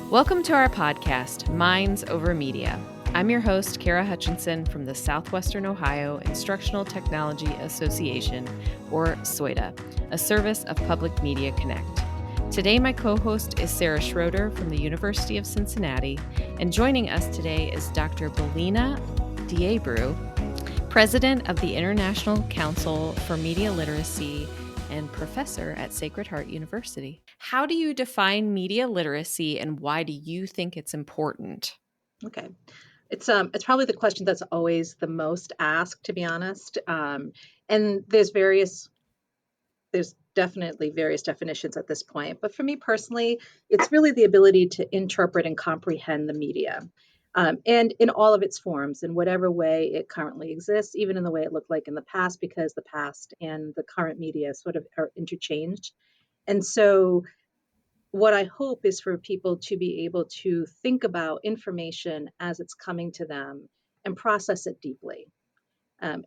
Welcome to our podcast, Minds Over Media. I'm your host, Kara Hutchinson from the Southwestern Ohio Instructional Technology Association, or SOITA, a service of Public Media Connect. Today, my co-host is Sarah Schroeder from the University of Cincinnati, and joining us today is Dr. Belinha De Abreu, President of the International Council for Media Literacy and professor at Sacred Heart University. How do you define media literacy and why do you think it's important? Okay. It's probably the question that's always the most asked, to be honest. And there's definitely various definitions at this point. But for me personally, it's really the ability to interpret and comprehend the media. And in all of its forms, in whatever way it currently exists, even in the way it looked like in the past, because the past and the current media sort of are interchanged. And so what I hope is for people to be able to think about information as it's coming to them and process it deeply.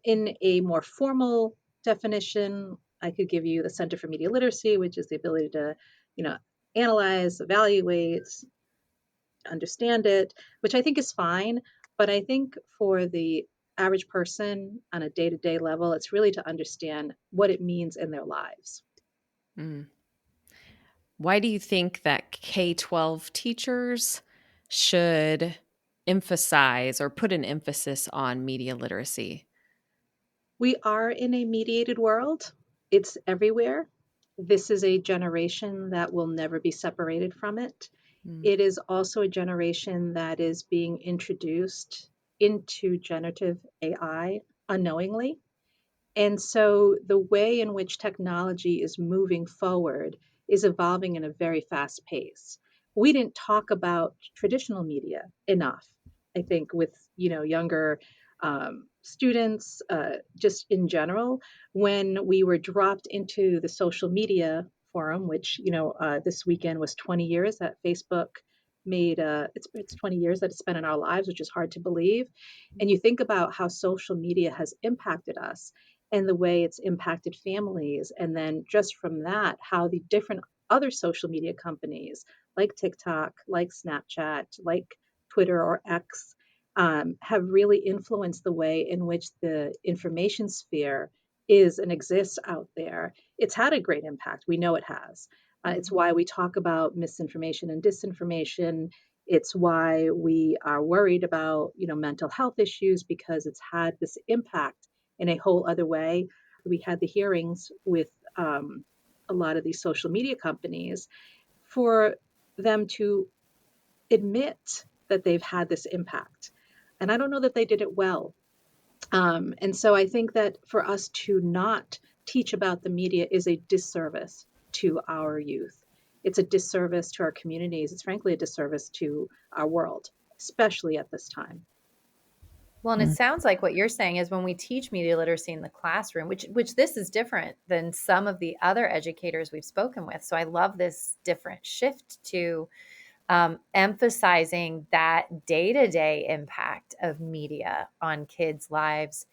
In a more formal definition, I could give you the Center for Media Literacy, which is the ability to, analyze, evaluate, understand it, which I think is fine. But I think for the average person on a day-to-day level, it's really to understand what it means in their lives. Mm. Why do you think that K-12 teachers should emphasize or put an emphasis on media literacy? We are in a mediated world. It's everywhere. This is a generation that will never be separated from it. It is also a generation that is being introduced into generative AI unknowingly. And so the way in which technology is moving forward is evolving in a very fast pace. We didn't talk about traditional media enough, I think, with younger students, just in general. When we were dropped into the social media forum, which this weekend was 20 years that Facebook made. It's 20 years that it's been in our lives, which is hard to believe. And you think about how social media has impacted us and the way it's impacted families. And then just from that, how the different other social media companies like TikTok, like Snapchat, like Twitter or X have really influenced the way in which the information sphere is and exists out there. It's had a great impact. We know it has. It's why we talk about misinformation and disinformation. It's why we are worried about, mental health issues, because it's had this impact in a whole other way. We had the hearings with a lot of these social media companies for them to admit that they've had this impact. And I don't know that they did it well. And so I think that for us to not teach about the media is a disservice to our youth. It's a disservice to our communities. It's frankly a disservice to our world, especially at this time. Well, and it sounds like what you're saying is when we teach media literacy in the classroom, which this is different than some of the other educators we've spoken with. So I love this different shift to emphasizing that day-to-day impact of media on kids' lives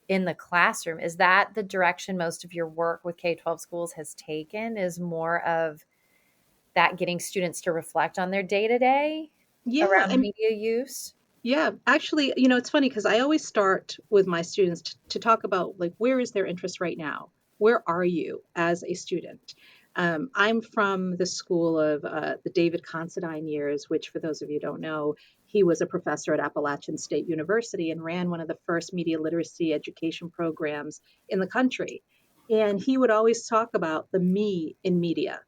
in the classroom. Is that the direction most of your work with K-12 schools has taken, is more of that getting students to reflect on their day-to-day around media use? Yeah, actually, it's funny because I always start with my students to talk about, like, where is their interest right now? Where are you as a student? I'm from the school of the David Considine years, which, for those of you who don't know, he was a professor at Appalachian State University and ran one of the first media literacy education programs in the country. And he would always talk about the me in media.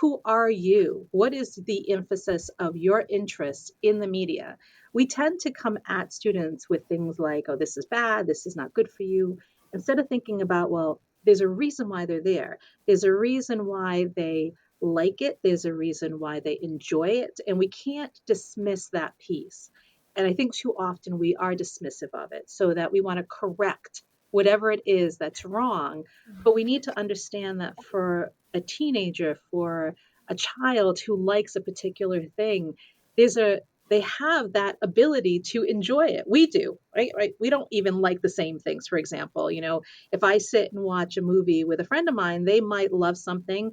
Who are you? What is the emphasis of your interest in the media? We tend to come at students with things like, oh, this is bad, this is not good for you, instead of thinking about, well, there's a reason why they're there. There's a reason why they like it. There's a reason why they enjoy it. And we can't dismiss that piece. And I think too often we are dismissive of it, so that we want to correct whatever it is that's wrong. But we need to understand that for a teenager, for a child who likes a particular thing, they have that ability to enjoy it. We do, right? We don't even like the same things. For example, if I sit and watch a movie with a friend of mine, they might love something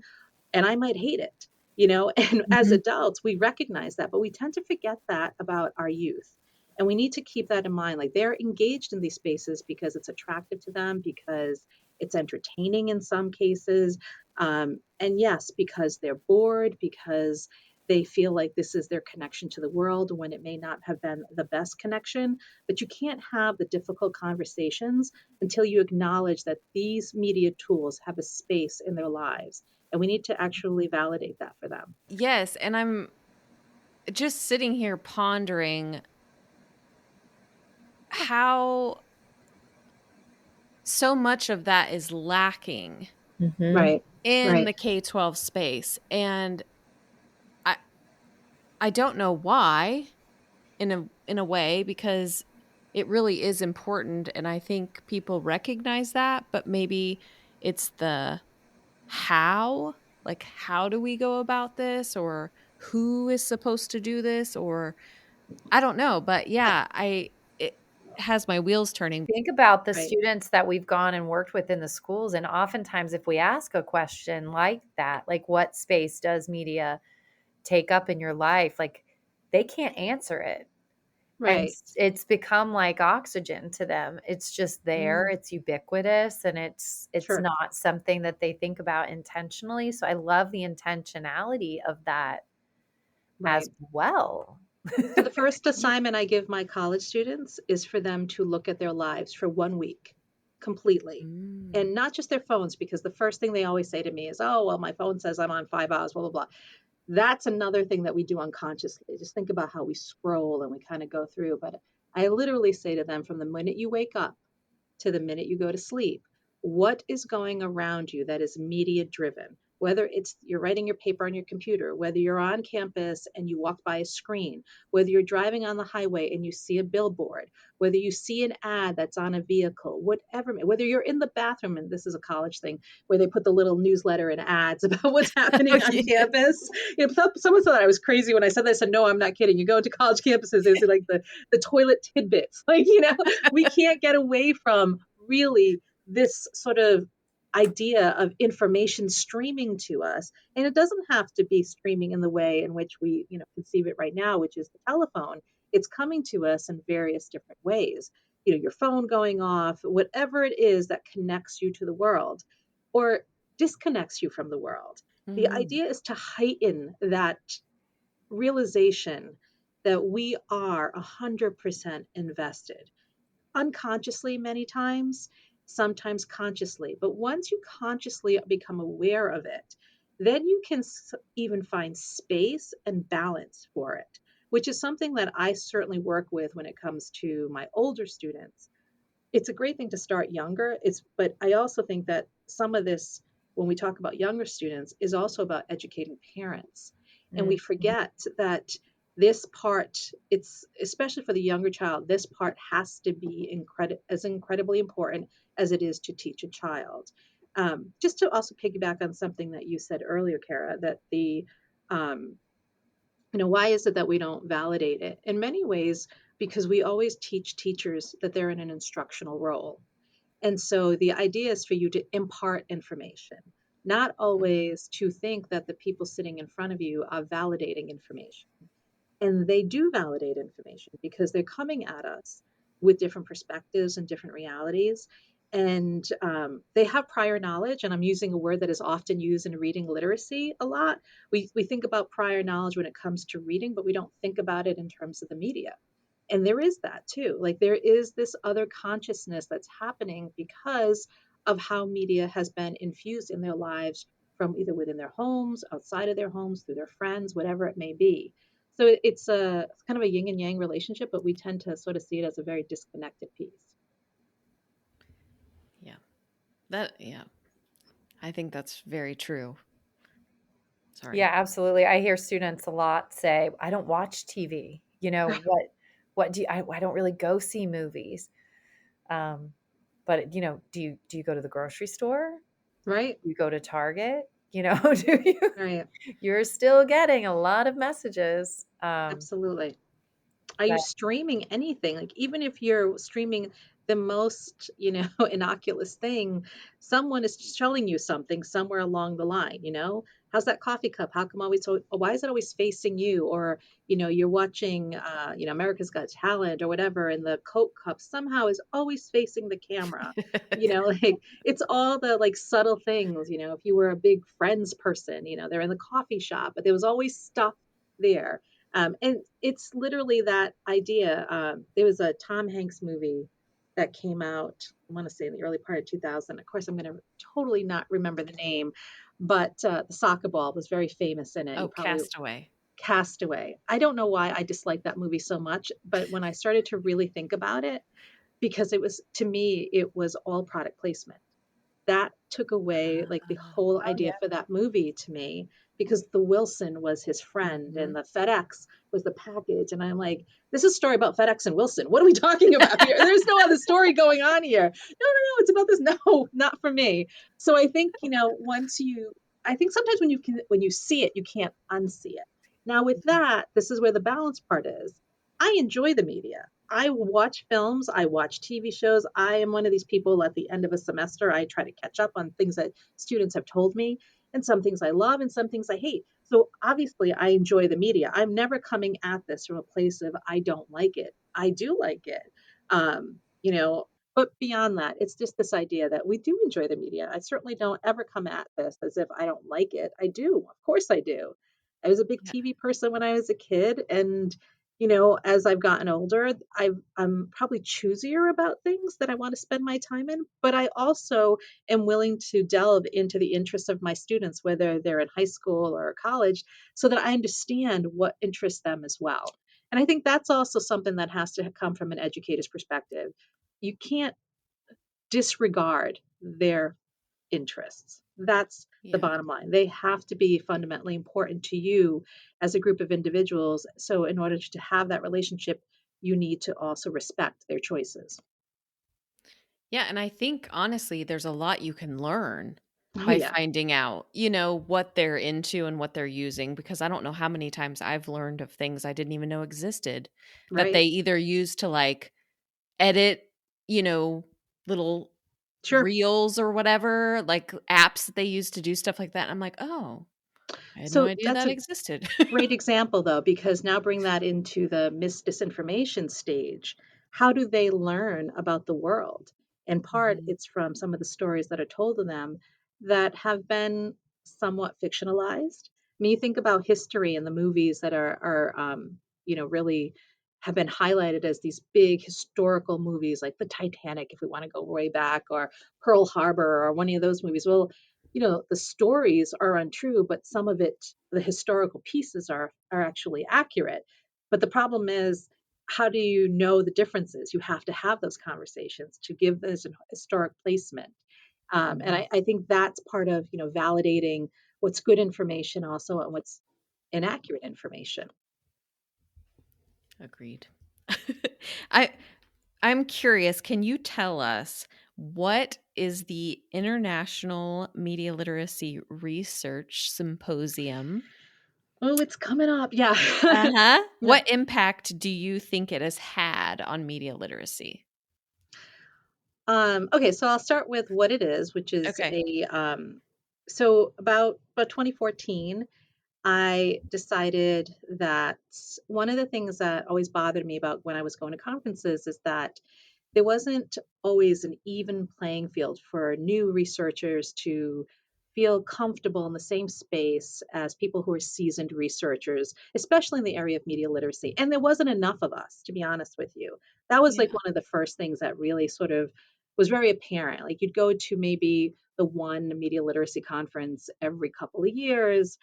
and I might hate it. And as Mhm. adults, we recognize that, but we tend to forget that about our youth. And we need to keep that in mind. Like, they're engaged in these spaces because it's attractive to them, because it's entertaining in some cases. And yes, because they're bored, because they feel like this is their connection to the world when it may not have been the best connection. But you can't have the difficult conversations until you acknowledge that these media tools have a space in their lives. And we need to actually validate that for them. Yes, and I'm just sitting here pondering how so much of that is lacking Mhm. Right. in Right. the K-12 space, and I I don't know why, in a way, because it really is important, and I think people recognize that, but maybe it's the how, like, how do we go about this, or who is supposed to do this, or I don't know, but yeah, I it has my wheels turning. Think about the Right. students that we've gone and worked with in the schools, and oftentimes if we ask a question like that, like, "What space does media take up in your life?" Like, they can't answer it, and Right. it's become like oxygen to them. It's just there, Mm, it's ubiquitous, and it's sure. not something that they think about intentionally, so I love the intentionality of that as Right. well. So the first assignment I give my college students is for them to look at their lives for 1 week completely. Mm. And not just their phones, because the first thing they always say to me is, oh, well, my phone says I'm on 5 hours, blah, blah, blah. That's another thing that we do unconsciously. Just think about how we scroll and we kind of go through. But I literally say to them, from the minute you wake up to the minute you go to sleep, what is going around you that is media driven? Whether it's you're writing your paper on your computer, whether you're on campus and you walk by a screen, whether you're driving on the highway and you see a billboard, whether you see an ad that's on a vehicle, whatever, whether you're in the bathroom, and this is a college thing where they put the little newsletter and ads about what's happening on Yeah. campus. Someone said that I was crazy when I said that. I said, no, I'm not kidding. You go into college campuses, there's like the toilet tidbits. Like, we can't get away from really this sort of idea of information streaming to us. And it doesn't have to be streaming in the way in which we conceive it right now, which is the telephone. It's coming to us in various different ways. Your phone going off, whatever it is that connects you to the world or disconnects you from the world. The Mhm. idea is to heighten that realization that we are 100% invested, unconsciously many times, sometimes consciously. But once you consciously become aware of it, then you can even find space and balance for it, which is something that I certainly work with when it comes to my older students. It's a great thing to start younger. But I also think that some of this, when we talk about younger students, is also about educating parents. And we Mhm. forget that this part, it's especially for the younger child, this part has to be as incredibly important as it is to teach a child. Just to also piggyback on something that you said earlier, Kara, that um, why is it that we don't validate it? In many ways, because we always teach teachers that they're in an instructional role. And so the idea is for you to impart information, not Mhm. always to think that the people sitting in front of you are validating information. And they do validate information because they're coming at us with different perspectives and different realities. And they have prior knowledge. And I'm using a word that is often used in reading literacy a lot. We think about prior knowledge when it comes to reading, but we don't think about it in terms of the media. And there is that too. Like, there is this other consciousness that's happening because of how media has been infused in their lives from either within their homes, outside of their homes, through their friends, whatever it may be. So it's kind of a yin and yang relationship, but we tend to sort of see it as a very disconnected piece. Yeah. Yeah. I think that's very true. Yeah, Sorry. absolutely. I hear students a lot say, "I don't watch TV." Right. What do you I don't really go see movies. Um, but, do you go to the grocery store? Right. You go to Target? Do you Right. you're still getting a lot of messages. Absolutely. Are you But streaming anything? Like, even if you're streaming, the most, innocuous thing, someone is showing you something somewhere along the line, how's that coffee cup? How come always, so why is it always facing you? Or, you're watching, America's Got Talent or whatever, and the Coke cup somehow is always facing the camera. Like it's all the like subtle things, if you were a big Friends person, they're in the coffee shop, but there was always stuff there. And it's literally that idea. There was a Tom Hanks movie that came out, I want to say in the early part of 2000. Of course, I'm going to totally not remember the name, but the soccer ball was very famous in it. You Oh, probably Castaway. Castaway. I don't know why I disliked that movie so much, but when I started to really think about it, because it was, to me, it was all product placement. That took away like the Ah, whole Oh, idea yeah. for that movie to me, because the Wilson was his friend and mhm. the FedEx was the package. And I'm like, this is a story about FedEx and Wilson. What are we talking about here? There's no other story going on here. No, no, it's about this. No, not for me. So I think, I think sometimes when you see it, you can't unsee it. Now with that, this is where the balance part is. I enjoy the media. I watch films, I watch TV shows. I am one of these people at the end of a semester, I try to catch up on things that students have told me, and some things I love and some things I hate. So obviously, I enjoy the media. I'm never coming at this from a place of I don't like it. I do like it. But beyond that, it's just this idea that we do enjoy the media. I certainly don't ever come at this as if I don't like it. I do. Of course I do. I was a big Yeah. TV person when I was a kid, and as I've gotten older, I'm probably choosier about things that I want to spend my time in, but I also am willing to delve into the interests of my students, whether they're in high school or college, so that I understand what interests them as well. And I think that's also something that has to come from an educator's perspective. You can't disregard their interests. That's the Yeah. bottom line. They have to be fundamentally important to you as a group of individuals. So, in order to have that relationship, you need to also respect their choices. Yeah, and I think honestly there's a lot you can learn Oh, by yeah. finding out, what they're into and what they're using, because I don't know how many times I've learned of things I didn't even know existed that Right. they either use to like edit, you know, little Sure. reels or whatever, like apps that they use to do stuff like that. And I'm like, "Oh, I had no So, idea that's that a existed." great example, though, because now bring that into the disinformation stage. How do they learn about the world? In part, Mhm. it's from some of the stories that are told to them that have been somewhat fictionalized. I mean, you think about history and the movies that really have been highlighted as these big historical movies, like the Titanic, if we want to go way back, or Pearl Harbor, or one of those movies. Well, the stories are untrue, but some of it, the historical pieces are actually accurate. But the problem is, how do you know the differences? You have to have those conversations to give this an historic placement. And Mhm. I think that's part of validating what's good information also and what's inaccurate information. Agreed. I I'm curious, can you tell us what is the International Media Literacy Research Symposium? Oh, it's coming up. Yeah. Uh-huh. Yeah. What impact do you think it has had on media literacy? Okay, so I'll start with what it is, which is Okay. so about 2014, I decided that one of the things that always bothered me about when I was going to conferences is that there wasn't always an even playing field for new researchers to feel comfortable in the same space as people who are seasoned researchers, especially in the area of media literacy. And there wasn't enough of us, to be honest with you. That was like Yeah. one of the first things that really sort of was very apparent. Like you'd go to maybe the one media literacy conference every couple of years.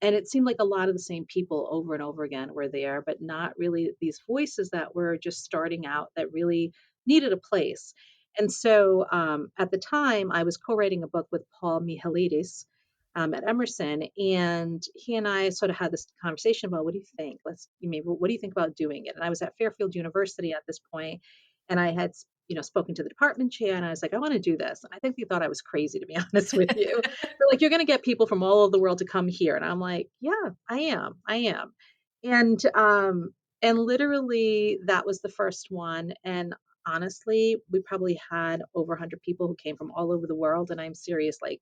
And it seemed like a lot of the same people over and over again were there, but not really these voices that were just starting out that really needed a place. And so at the time, I was co writing a book with Paul Michailidis at Emerson, and he and I sort of had this conversation about what do you think? Maybe what do you think about doing it? And I was at Fairfield University at this point, and I had spoken to the department chair, and I was like, I want to do this. And I think they thought I was crazy, to be honest with you. They're like, you're going to get people from all over the world to come here, and I'm like, yeah, I am, and literally that was the first one, and honestly, we probably had over 100 people who came from all over the world. And I'm serious, like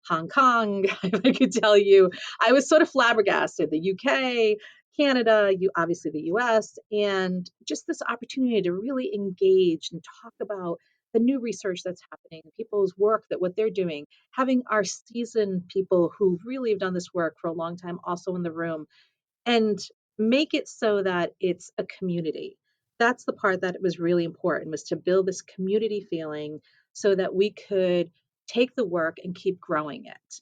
Hong Kong, I could tell you, I was sort of flabbergasted. The UK, Canada, obviously the US, and just this opportunity to really engage and talk about the new research that's happening, people's work, that what they're doing, having our seasoned people who really have done this work for a long time also in the room, and make it so that it's a community. That's the part that was really important, was to build this community feeling so that we could take the work and keep growing it.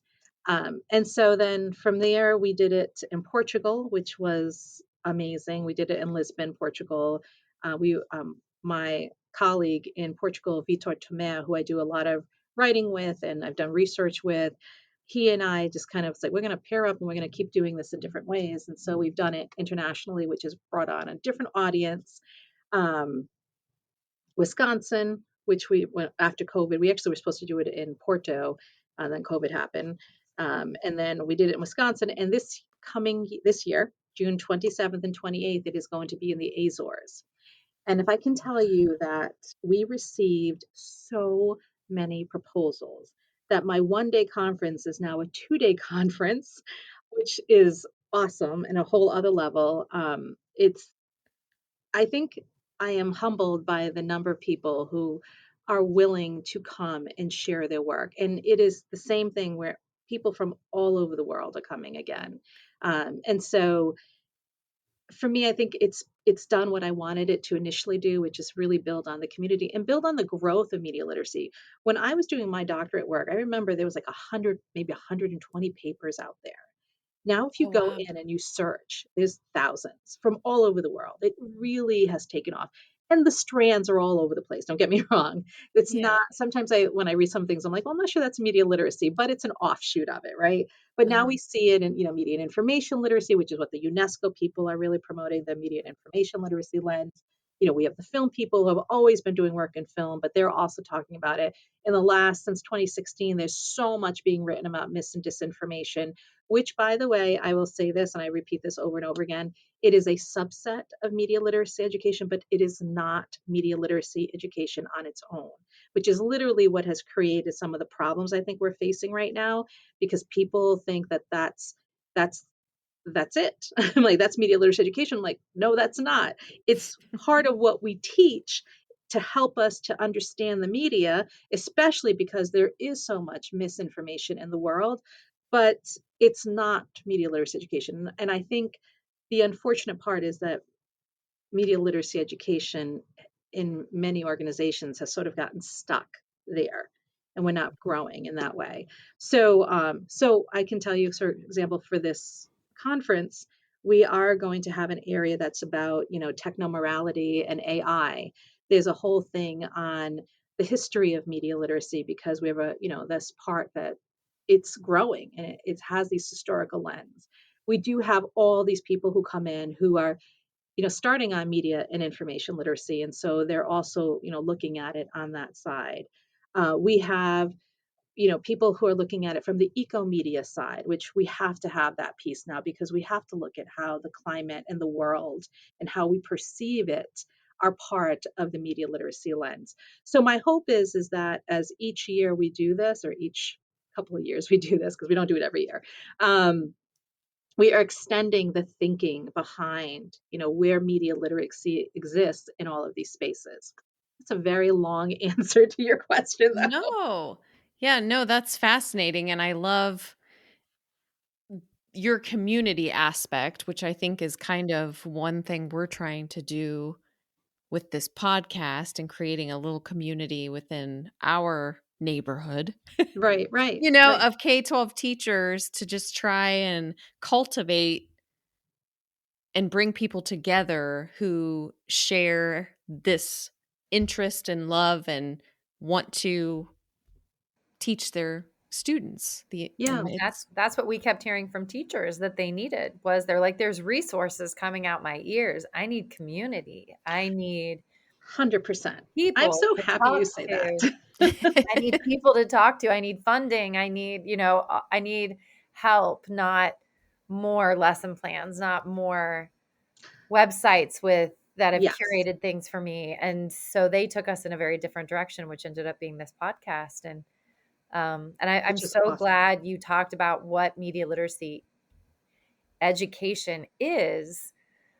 And so then from there, we did it in Portugal, which was amazing. We did it in Lisbon, Portugal. My colleague in Portugal, Vitor Tomé, who I do a lot of writing with and I've done research with, he and I just kind of said, we're going to pair up and we're going to keep doing this in different ways. And so we've done it internationally, which has brought on a different audience. Um, Wisconsin, which we went after COVID, we actually were supposed to do it in Porto, and then COVID happened. And then we did it in Wisconsin. And this year, June 27th and 28th, it is going to be in the Azores. And if I can tell you that we received so many proposals that my 1 day conference is now a 2 day conference, which is awesome and a whole other level. I think I am humbled by the number of people who are willing to come and share their work. And it is the same thing where people from all over the world are coming again. And so for me, I think it's done what I wanted it to initially do, which is really build on the community and build on the growth of media literacy. When I was doing my doctorate work, I remember there was like 100, maybe 120 papers out there. Now, if you Oh, go wow. in and you search, there's thousands from all over the world. It really has taken off. And the strands are all over the place. Don't get me wrong. It's Yeah. not, sometimes when I read some things, I'm like, well, I'm not sure that's media literacy, but it's an offshoot of it, right? But now we see it in, media and information literacy, which is what the UNESCO people are really promoting, the media and information literacy lens. We have the film people who have always been doing work in film, but they're also talking about it. Since 2016, there's so much being written about mis and disinformation, which, by the way, I will say this, and I repeat this over and over again, it is a subset of media literacy education, but it is not media literacy education on its own, which is literally what has created some of the problems I think we're facing right now, because people think that that's it. I'm like, that's media literacy education. I'm like, no, that's not. It's part of what we teach to help us to understand the media, especially because there is so much misinformation in the world, but it's not media literacy education. And I think the unfortunate part is that media literacy education in many organizations has sort of gotten stuck there, and we're not growing in that way. So I can tell you, for example, for this conference, we are going to have an area that's about, technomorality and AI. There's a whole thing on the history of media literacy, because we have this part that it's growing and it has these historical lens. We do have all these people who come in who are, starting on media and information literacy. And so they're also, looking at it on that side. We have, people who are looking at it from the eco media side, which we have to have that piece now, because we have to look at how the climate and the world and how we perceive it are part of the media literacy lens. So my hope is that as each year we do this, or each couple of years we do this, because we don't do it every year, we are extending the thinking behind, where media literacy exists in all of these spaces. It's a very long answer to your question, though. No. Yeah, no, that's fascinating. And I love your community aspect, which I think is kind of one thing we're trying to do with this podcast and creating a little community within our neighborhood, Right, right. of K-12 teachers, to just try and cultivate and bring people together who share this interest and love and want to teach their students. Yeah, And it's That's what we kept hearing from teachers that they needed. Was they're like, there's resources coming out my ears. I need community. I need 100%. I'm people so to happy you talk say that. to. I need people to talk to. I need funding. I need, I need help, not more lesson plans, not more websites with that have Yes, curated things for me. And so they took us in a very different direction, which ended up being this podcast. I'm which is so awesome. glad you talked about what media literacy education is,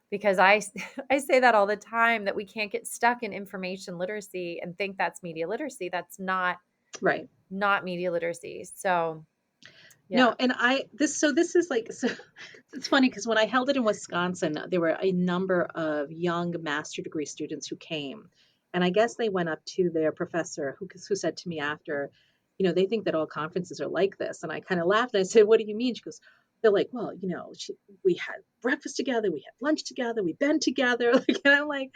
because I say that all the time, that we can't get stuck in information literacy and think that's media literacy. That's Right. not media literacy. So, yeah. No, and this is like, so it's funny because when I held it in Wisconsin, there were a number of young master degree students who came, and I guess they went up to their professor who said to me after, they think that all conferences are like this, and I kind of laughed and I said, "What do you mean?" She goes, "They're like, well, we had breakfast together, we had lunch together, we've been together," like, and I'm like,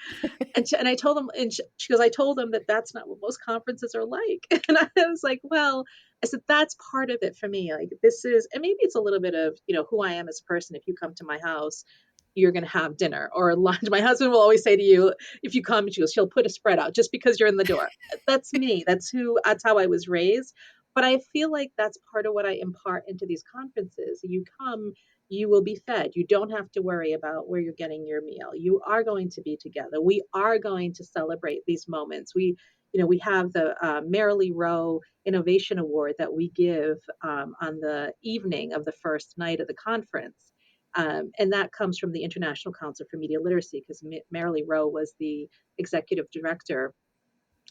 and I told them, and she goes, I told them that that's not what most conferences are like. And I was like, well, I said, that's part of it for me. Like, this is, and maybe it's a little bit of, who I am as a person. If you come to my house, you're going to have dinner or lunch. My husband will always say to you, if you come, she'll put a spread out just because you're in the door. That's me. That's how I was raised. But I feel like that's part of what I impart into these conferences. You come, you will be fed. You don't have to worry about where you're getting your meal. You are going to be together. We are going to celebrate these moments. We have the Merrily Row Innovation Award that we give on the evening of the first night of the conference. And that comes from the International Council for Media Literacy, because Merrily Row was the executive director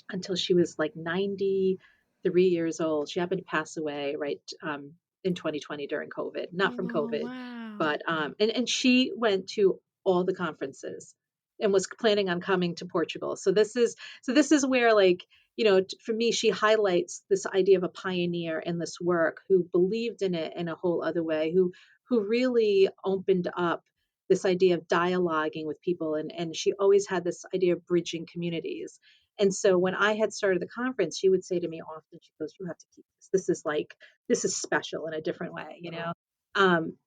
until she was like 93 years old. She happened to pass away right in 2020 during COVID, not from Oh, COVID, wow. but and she went to all the conferences and was planning on coming to Portugal. So this is where, like, for me, she highlights this idea of a pioneer in this work who believed in it in a whole other way, who really opened up this idea of dialoguing with people, and she always had this idea of bridging communities. And so when I had started the conference, she would say to me often, she goes, "You have to keep this. This is special in a different way."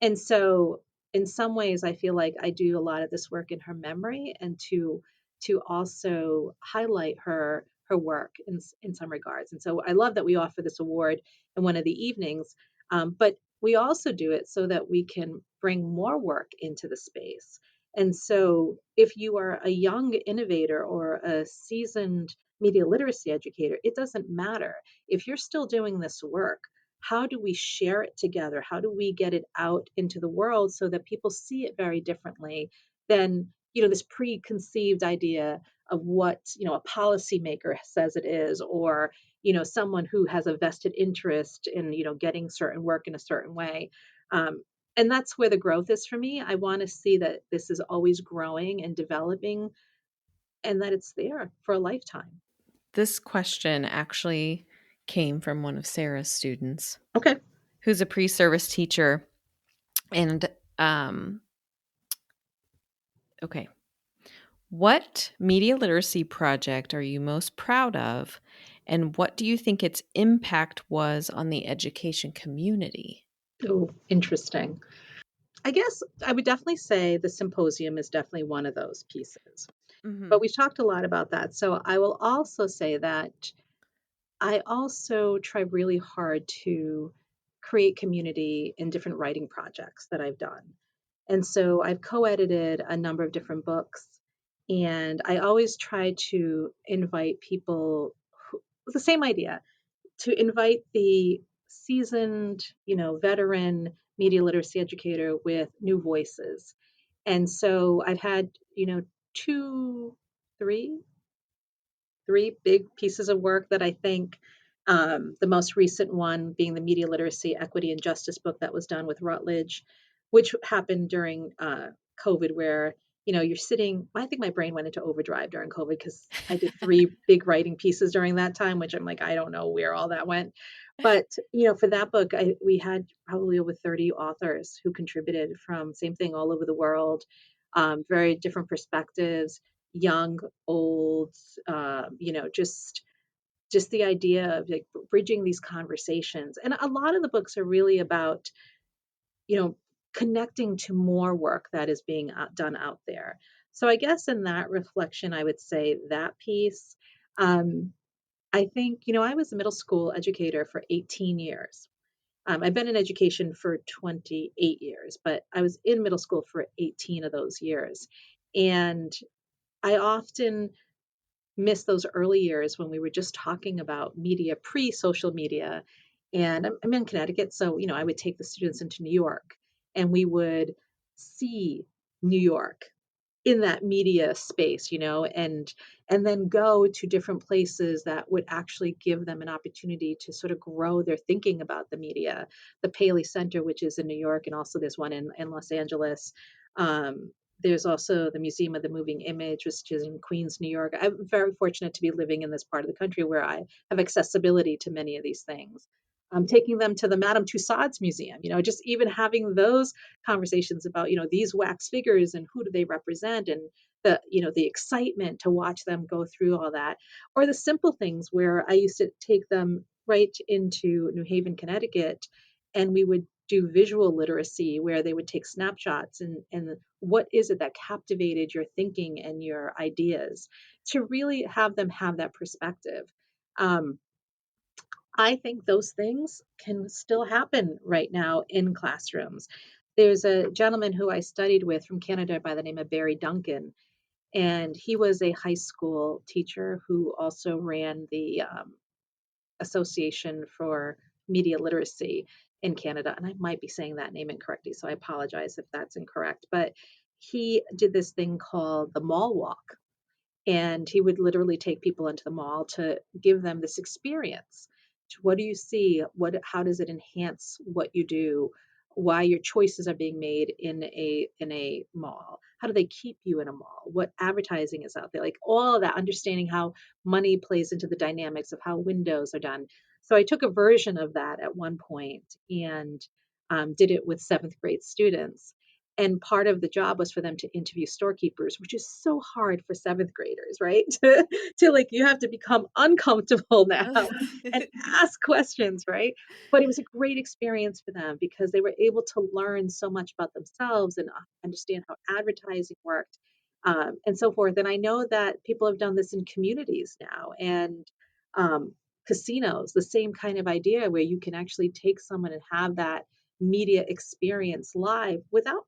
And so in some ways, I feel like I do a lot of this work in her memory, and to also highlight her work in some regards. And so I love that we offer this award in one of the evenings, but we also do it so that we can bring more work into the space. And so, if you are a young innovator or a seasoned media literacy educator, it doesn't matter. If you're still doing this work, how do we share it together? How do we get it out into the world so that people see it very differently than, this preconceived idea of what, a policymaker says it is, or, someone who has a vested interest in, getting certain work in a certain way. Um, and that's where the growth is for me. I want to see that this is always growing and developing, and that it's there for a lifetime. This question actually came from one of Sarah's students, Okay. who's a pre-service teacher. And okay, what media literacy project are you most proud of, and what do you think its impact was on the education community? Oh, interesting. I guess I would definitely say the symposium is definitely one of those pieces. Mm-hmm. But we've talked a lot about that. So I will also say that I also try really hard to create community in different writing projects that I've done. And so I've co edited a number of different books. And I always try to invite people with the same idea, to invite the seasoned, veteran media literacy educator with new voices. And so I've had, two, three three big pieces of work that I think, the most recent one being the Media Literacy, Equity, and Justice book that was done with Routledge, which happened during COVID, where you're sitting. I think my brain went into overdrive during COVID because I did three big writing pieces during that time, which I'm like, I don't know where all that went. But for that book, we had probably over 30 authors who contributed from same thing all over the world, very different perspectives, young, old, just the idea of like bridging these conversations. And a lot of the books are really about, you know, connecting to more work that is being done out there. So I guess in that reflection, I would say that piece. Um, I think, I was a middle school educator for 18 years. I've been in education for 28 years, but I was in middle school for 18 of those years. And I often miss those early years when we were just talking about media pre-social media. And I'm in Connecticut, so I would take the students into New York, and we would see New York in that media space, and then go to different places that would actually give them an opportunity to sort of grow their thinking about the media. The Paley Center, which is in New York, and also there's one in Los Angeles. Um, there's also the Museum of the Moving Image, which is in Queens, New York. I'm very fortunate to be living in this part of the country where I have accessibility to many of these things. I'm taking them to the Madame Tussauds Museum, just even having those conversations about, these wax figures and who do they represent, and the excitement to watch them go through all that. Or the simple things where I used to take them right into New Haven, Connecticut, and we would do visual literacy where they would take snapshots, and what is it that captivated your thinking and your ideas, to really have them have that perspective. um, I think those things can still happen right now in classrooms. There's a gentleman who I studied with from Canada by the name of Barry Duncan, and he was a high school teacher who also ran the Association for Media Literacy in Canada. And I might be saying that name incorrectly, so I apologize if that's incorrect. But he did this thing called the Mall Walk, and he would literally take people into the mall to give them this experience. What do you see? How does it enhance what you do? Why your choices are being made in a mall? How do they keep you in a mall? What advertising is out there? Like all of that, understanding how money plays into the dynamics of how windows are done. So I took a version of that at one point and did it with seventh grade students. And part of the job was for them to interview storekeepers, which is so hard for seventh graders, right? To like, you have to become uncomfortable now and ask questions, right? But it was a great experience for them because they were able to learn so much about themselves and understand how advertising worked, and so forth. And I know that people have done this in communities now, and um, casinos, the same kind of idea where you can actually take someone and have that media experience live without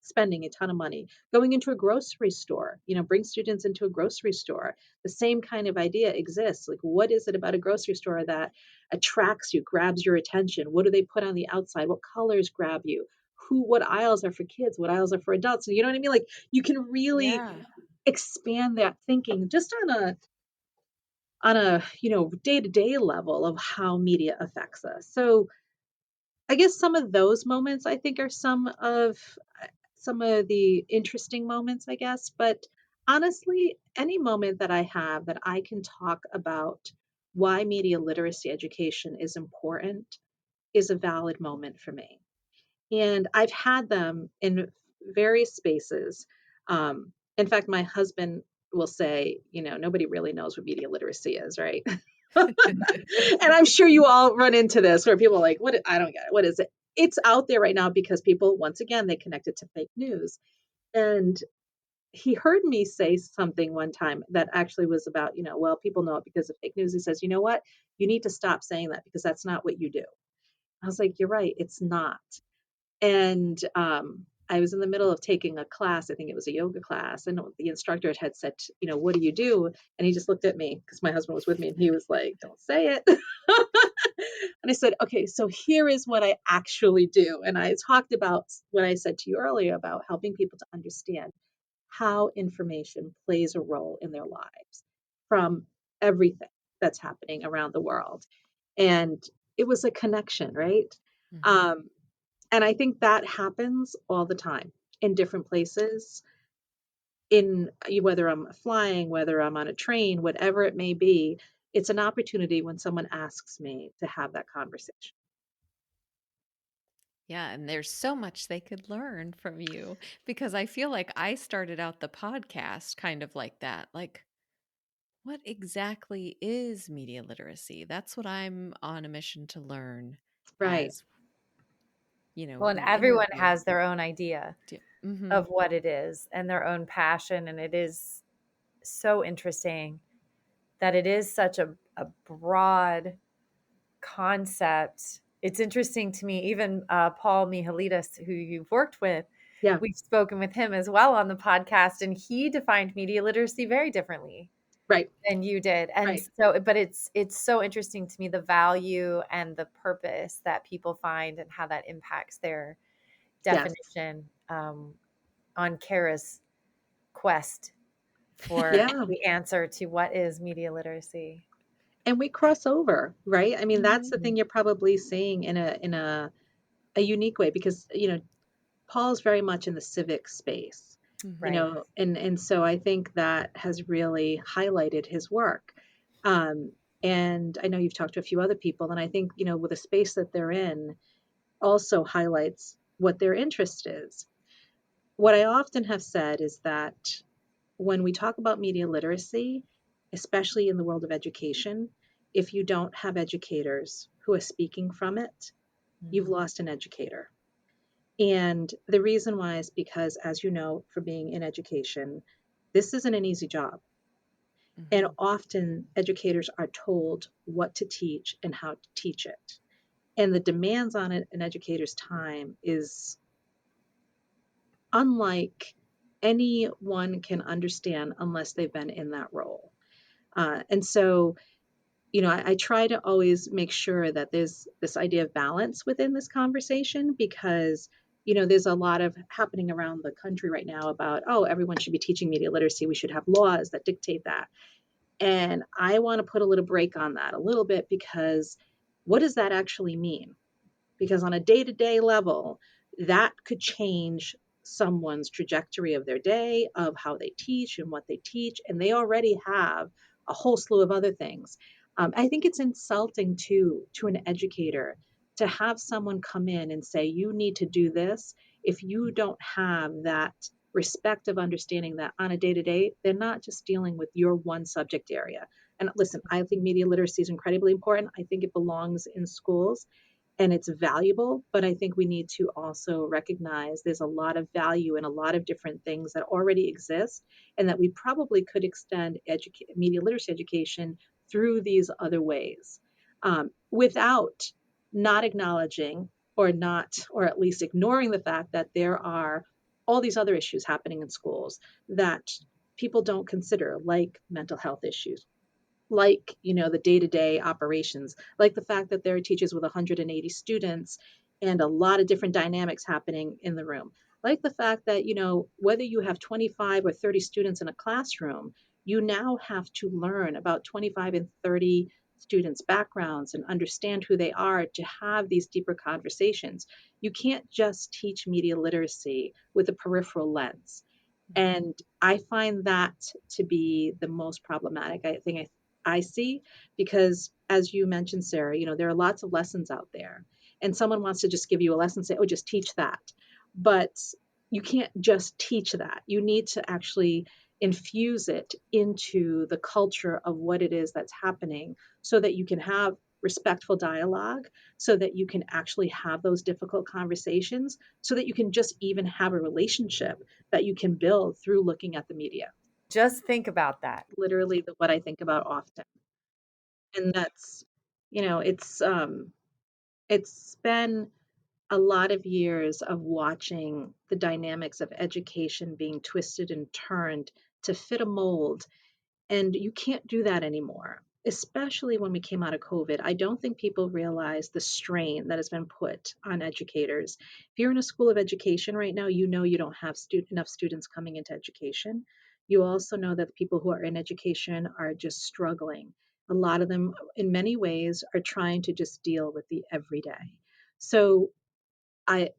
spending a ton of money. Going into a grocery store, bring students into a grocery store. The same kind of idea exists. Like, what is it about a grocery store that attracts you, grabs your attention? What do they put on the outside? What colors grab you? What aisles are for kids? What aisles are for adults? You know what I mean? Like, you can really Yeah. expand that thinking just on a day-to-day level of how media affects us. So I guess some of those moments I think are some of the interesting moments, I guess. But honestly, any moment that I have that I can talk about why media literacy education is important is a valid moment for me. And I've had them in various spaces. In fact, my husband will say, nobody really knows what media literacy is, right? And I'm sure you all run into this where people are like, what? I don't get it. What is it? It's out there right now because people, once again, they connect it to fake news. And he heard me say something one time that actually was about, well, people know it because of fake news. He says, you know what? You need to stop saying that because that's not what you do. I was like, you're right. It's not. And I was in the middle of taking a class. I think it was a yoga class. And the instructor had said, what do you do? And he just looked at me because my husband was with me and he was like, don't say it. And I said, okay, so here is what I actually do. And I talked about what I said to you earlier about helping people to understand how information plays a role in their lives from everything that's happening around the world. And it was a connection, right? Mhm. Um, and I think that happens all the time in different places, in whether I'm flying, whether I'm on a train, whatever it may be. It's an opportunity when someone asks me to have that conversation. Yeah, and there's so much they could learn from you because I feel like I started out the podcast kind of like that. Like, what exactly is media literacy? That's what I'm on a mission to learn Right. as, Well, and we everyone interview. has their own idea Mm-hmm. of what it is and their own passion. And it is so interesting that it is such a broad concept. It's interesting to me, even Paul Mihailidis, who you've worked with, Yeah. we've spoken with him as well on the podcast, and he defined media literacy very differently Right. than you did. And Right. so, but it's so interesting to me, the value and the purpose that people find and how that impacts their Yes. definition, on Kara's quest for Yeah. the answer to what is media literacy. And we cross over, right? I mean, that's the Mhm. thing you're probably seeing in a unique way because, Paul's very much in the civic space, Right. and so I think that has really highlighted his work. Um, and I know you've talked to a few other people, and I think, with the space that they're in also highlights what their interest is. What I often have said is that when we talk about media literacy, especially in the world of education, if you don't have educators who are speaking from it, you've Mhm. lost an educator. And the reason why is because, as you know, for being in education, this isn't an easy job. And Mhm. often educators are told what to teach and how to teach it. And the demands on an educator's time is unlike anyone can understand unless they've been in that role. And so, I try to always make sure that there's this idea of balance within this conversation because, there's a lot of happening around the country right now about, oh, everyone should be teaching media literacy. We should have laws that dictate that. And I want to put a little break on that a little bit because what does that actually mean? Because on a day to day level, that could change someone's trajectory of their day, of how they teach and what they teach. And they already have a whole slew of other things. I think it's insulting to an educator to have someone come in and say, you need to do this if you don't have that respect of understanding that on a day to day, they're not just dealing with your one subject area. And listen, I think media literacy is incredibly important. I think it belongs in schools and it's valuable, but I think we need to also recognize there's a lot of value in a lot of different things that already exist, and that we probably could extend media literacy education through these other ways without not acknowledging or not, or at least ignoring the fact that there are all these other issues happening in schools that people don't consider, like mental health issues, like the day-to-day operations, like the fact that there are teachers with 180 students and a lot of different dynamics happening in the room, like the fact that whether you have 25 or 30 students in a classroom, you now have to learn about 25 and 30 students backgrounds and understand who they are to have these deeper conversations. You can't just teach media literacy with a peripheral lens, and I find that to be the most problematic I see, because as you mentioned, Sarah, there are lots of lessons out there, and someone wants to just give you a lesson, say, oh, just teach that. But you can't just teach that. You need to actually infuse it into the culture of what it is that's happening so that you can have respectful dialogue, so that you can actually have those difficult conversations, so that you can just even have a relationship that you can build through looking at the media. Just think about that. Literally what I think about often. And that's, you know, it's been a lot of years of watching the dynamics of education being twisted and turned to fit a mold. And you can't do that anymore, especially when we came out of COVID. I don't think people realize the strain that has been put on educators. If you're in a school of education right now, you don't have enough students coming into education. You also know that the people who are in education are just struggling. A lot of them, in many ways, are trying to just deal with the everyday. So I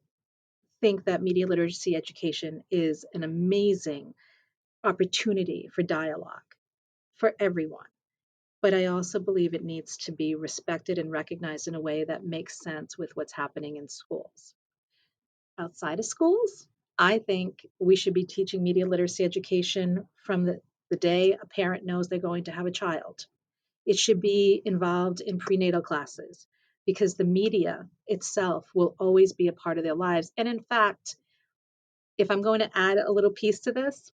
think that media literacy education is an amazing opportunity for dialogue for everyone, but I also believe it needs to be respected and recognized in a way that makes sense with what's happening in schools. Outside of schools, I think we should be teaching media literacy education from the day a parent knows they're going to have a child. It should be involved in prenatal classes because the media itself will always be a part of their lives. And in fact, if I'm going to add a little piece to this,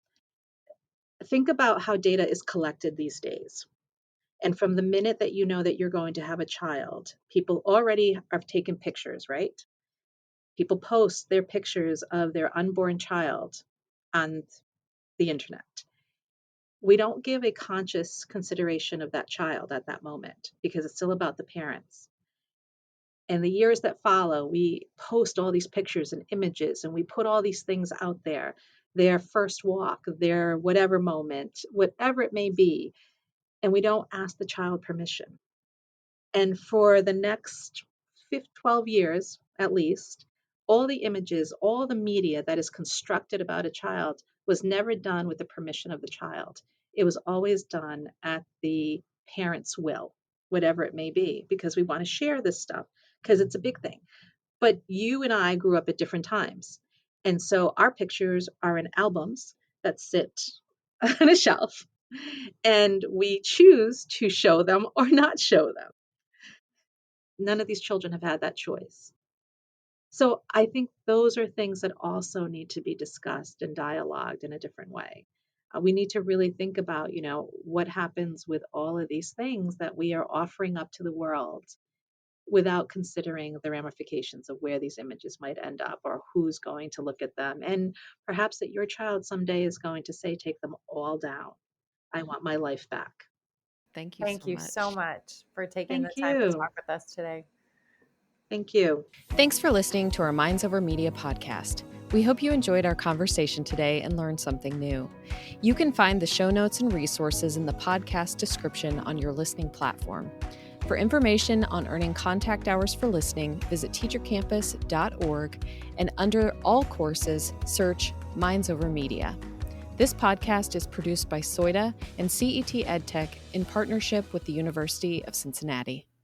think about how data is collected these days. And from the minute that you know that you're going to have a child, people already have taken pictures, right? People post their pictures of their unborn child on the internet. We don't give a conscious consideration of that child at that moment because it's still about the parents. And the years that follow, we post all these pictures and images, and we put all these things out there, their first walk, their whatever moment, whatever it may be, and we don't ask the child permission. And for the next 12 years, at least, all the images, all the media that is constructed about a child was never done with the permission of the child. It was always done at the parent's will, whatever it may be, because we want to share this stuff because it's a big thing. But you and I grew up at different times. And so our pictures are in albums that sit on a shelf, and we choose to show them or not show them. None of these children have had that choice. So I think those are things that also need to be discussed and dialogued in a different way. We need to really think about, what happens with all of these things that we are offering up to the world without considering the ramifications of where these images might end up or who's going to look at them. And perhaps that your child someday is going to say, take them all down. I want my life back. Thank you Thank so you much. so much for taking Thank the time to you. talk with us today. Thank you. Thanks for listening to our Minds Over Media podcast. We hope you enjoyed our conversation today and learned something new. You can find the show notes and resources in the podcast description on your listening platform. For information on earning contact hours for listening, visit teachercampus.org and under all courses, search Minds Over Media. This podcast is produced by Schroeder and CET EdTech in partnership with the University of Cincinnati.